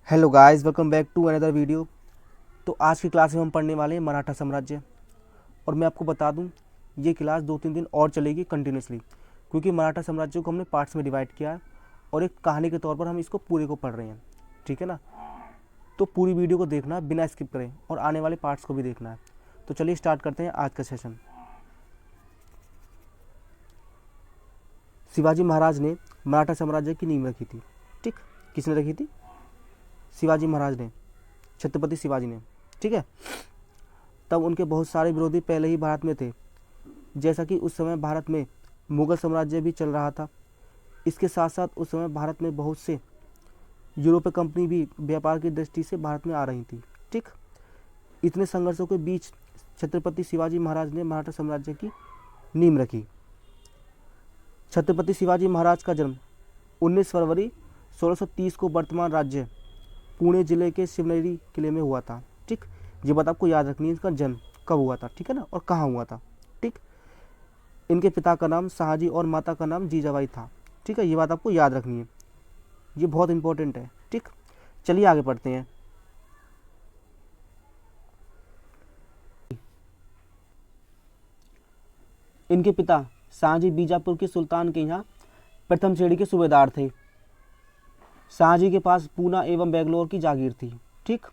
Hello guys, welcome back to another video. तो आज की क्लास में हम पढ़ने वाले हैं मराठा साम्राज्य। और मैं आपको बता दूं, ये क्लास 2-3 दिन और चलेगी कंटिन्यूसली, क्योंकि मराठा साम्राज्य को हमने पार्ट्स में डिवाइड किया है और एक कहानी के तौर पर हम इसको पूरे को पढ़ रहे हैं। ठीक है ना? तो पूरी वीडियो को देखना बिना स्किप करें और आने वाले पार्ट्स को भी देखना है। तो चलिए स्टार्ट करते हैं आज का सेशन। शिवाजी महाराज ने मराठा साम्राज्य की नींव रखी थी। ठीक, किसने रखी थी? शिवाजी महाराज ने, छत्रपति शिवाजी ने। ठीक है। तब उनके बहुत सारे विरोधी पहले ही भारत में थे, जैसा कि उस समय भारत में मुगल साम्राज्य भी चल रहा था। इसके साथ साथ उस समय भारत में बहुत से यूरोपीय कंपनी भी व्यापार की दृष्टि से भारत में आ रही थी। ठीक, इतने संघर्षों के बीच छत्रपति शिवाजी महाराज ने मराठा साम्राज्य की नींव रखी। छत्रपति शिवाजी महाराज का जन्म 19 फरवरी 1630 को वर्तमान राज्य पुणे जिले के शिवनेरी किले में हुआ था। ठीक, ये बात आपको याद रखनी है, इसका जन्म कब हुआ था, ठीक है ना, और कहाँ हुआ था। ठीक, इनके पिता का नाम शाहजी और माता का नाम जीजाबाई था। ठीक है, ये बात आपको याद रखनी है, ये बहुत इंपॉर्टेंट है। ठीक, चलिए आगे पढ़ते हैं। इनके पिता शाहजी बीजापुर के सुल्तान के यहाँ प्रथम श्रेणी के सूबेदार थे। शाहजी के पास पूना एवं बेंगलोर की जागीर थी। ठीक,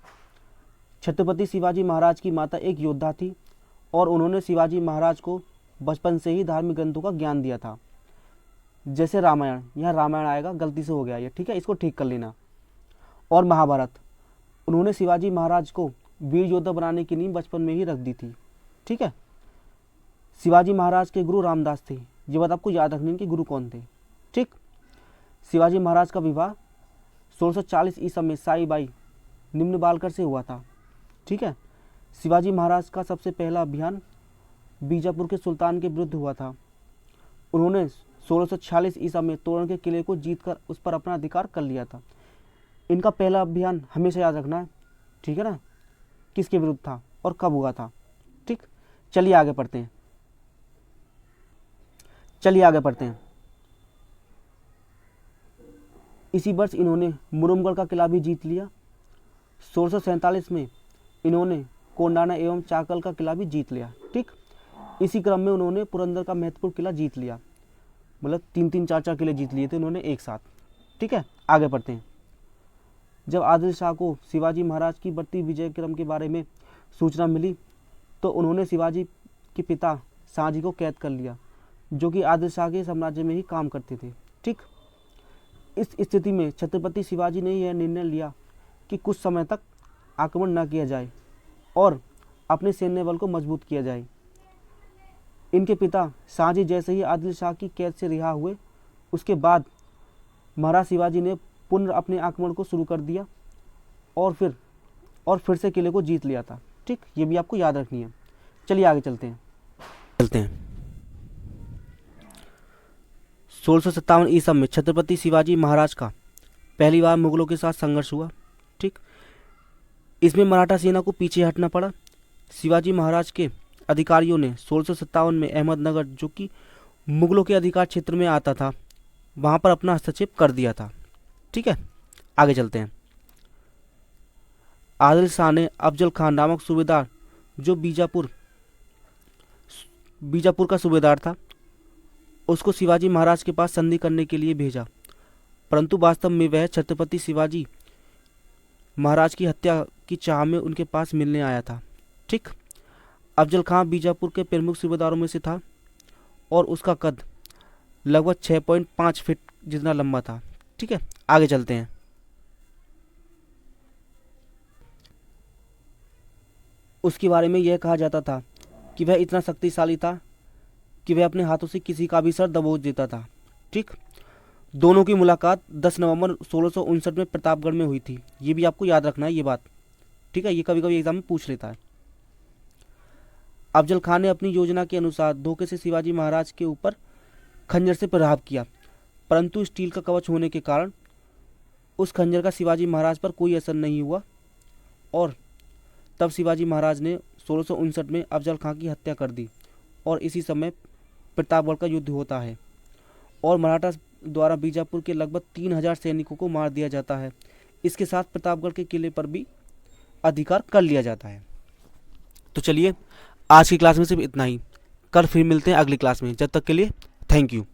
छत्रपति शिवाजी महाराज की माता एक योद्धा थी और उन्होंने शिवाजी महाराज को बचपन से ही धार्मिक ग्रंथों का ज्ञान दिया था, जैसे रामायण, यहाँ रामायण आएगा, गलती से हो गया ये, ठीक है, इसको ठीक कर लेना, और महाभारत। उन्होंने शिवाजी महाराज को वीर योद्धा बनाने की नींव बचपन में ही रख दी थी। ठीक है। शिवाजी महाराज के गुरु रामदास थे। ये बात आपको याद रखनी है कि गुरु कौन थे। ठीक, शिवाजी महाराज का विवाह 1640 ईसा में साई बाई निम्न बालकर से हुआ था। ठीक है। शिवाजी महाराज का सबसे पहला अभियान बीजापुर के सुल्तान के विरुद्ध हुआ था। उन्होंने 1646 ईसा में तोरण के किले को जीतकर उस पर अपना अधिकार कर लिया था। इनका पहला अभियान हमेशा याद रखना है, ठीक है ना, किसके विरुद्ध था और कब हुआ था। ठीक, चलिए आगे पढ़ते हैं। इसी वर्ष इन्होंने मुरुमगढ़ का किला भी जीत लिया। 1647 में इन्होंने कोंडाना एवं चाकल का किला भी जीत लिया। ठीक, इसी क्रम में उन्होंने पुरंदर का महत्वपूर्ण किला जीत लिया, मतलब 3-3, 4-4 किले जीत लिए थे उन्होंने एक साथ। ठीक है, आगे पढ़ते हैं। जब आदिल शाह को शिवाजी महाराज की बढ़ती विजय क्रम के बारे में सूचना मिली तो उन्होंने शिवाजी के पिता शाहजी को कैद कर लिया, जो कि आदिल शाह के साम्राज्य में ही काम करते थे। ठीक, इस स्थिति में छत्रपति शिवाजी ने यह निर्णय लिया कि कुछ समय तक आक्रमण न किया जाए और अपने सैन्य बल को मजबूत किया जाए। इनके पिता शाहजी जैसे ही आदिल शाह की कैद से रिहा हुए, उसके बाद महाराज शिवाजी ने पुनः अपने आक्रमण को शुरू कर दिया और फिर से किले को जीत लिया था। ठीक, ये भी आपको याद रखनी है। चलिए आगे चलते हैं। 1657 ईसा में छत्रपति शिवाजी महाराज का पहली बार मुगलों के साथ संघर्ष हुआ। ठीक, इसमें मराठा सेना को पीछे हटना पड़ा। शिवाजी महाराज के अधिकारियों ने 1657 में अहमदनगर, जो कि मुगलों के अधिकार क्षेत्र में आता था, वहां पर अपना हस्तक्षेप कर दिया था। ठीक है, आगे चलते हैं। आदिल शाह ने अफजल खान नामक सूबेदार, जो बीजापुर का सूबेदार था, उसको शिवाजी महाराज के पास संधि करने के लिए भेजा, परंतु वास्तव में वह छत्रपति शिवाजी महाराज की हत्या की चाह में उनके पास मिलने आया था। ठीक, अफजल खान बीजापुर के प्रमुख सूबेदारों में से था और उसका कद लगभग 6.5 फीट जितना लंबा था। ठीक है, आगे चलते हैं। उसके बारे में यह कहा जाता था कि वह इतना शक्तिशाली था कि वह अपने हाथों से किसी का भी सर दबोच देता था। ठीक, दोनों की मुलाकात 10 नवंबर 1659 में प्रतापगढ़ में हुई थी। ये भी आपको याद रखना है ये बात। ठीक है, ये कभी कभी एग्जाम में पूछ लेता है। अफजल खान ने अपनी योजना के अनुसार धोखे से शिवाजी महाराज के ऊपर खंजर से प्रहार किया, परंतु स्टील का कवच होने के कारण उस खंजर का शिवाजी महाराज पर कोई असर नहीं हुआ और तब शिवाजी महाराज ने 1659 में अफजल खान की हत्या कर दी और इसी समय प्रतापगढ़ का युद्ध होता है और मराठा द्वारा बीजापुर के लगभग 3000 सैनिकों को मार दिया जाता है। इसके साथ प्रतापगढ़ के किले पर भी अधिकार कर लिया जाता है। तो चलिए आज की क्लास में सिर्फ इतना ही, कल फिर मिलते हैं अगली क्लास में। जब तक के लिए थैंक यू।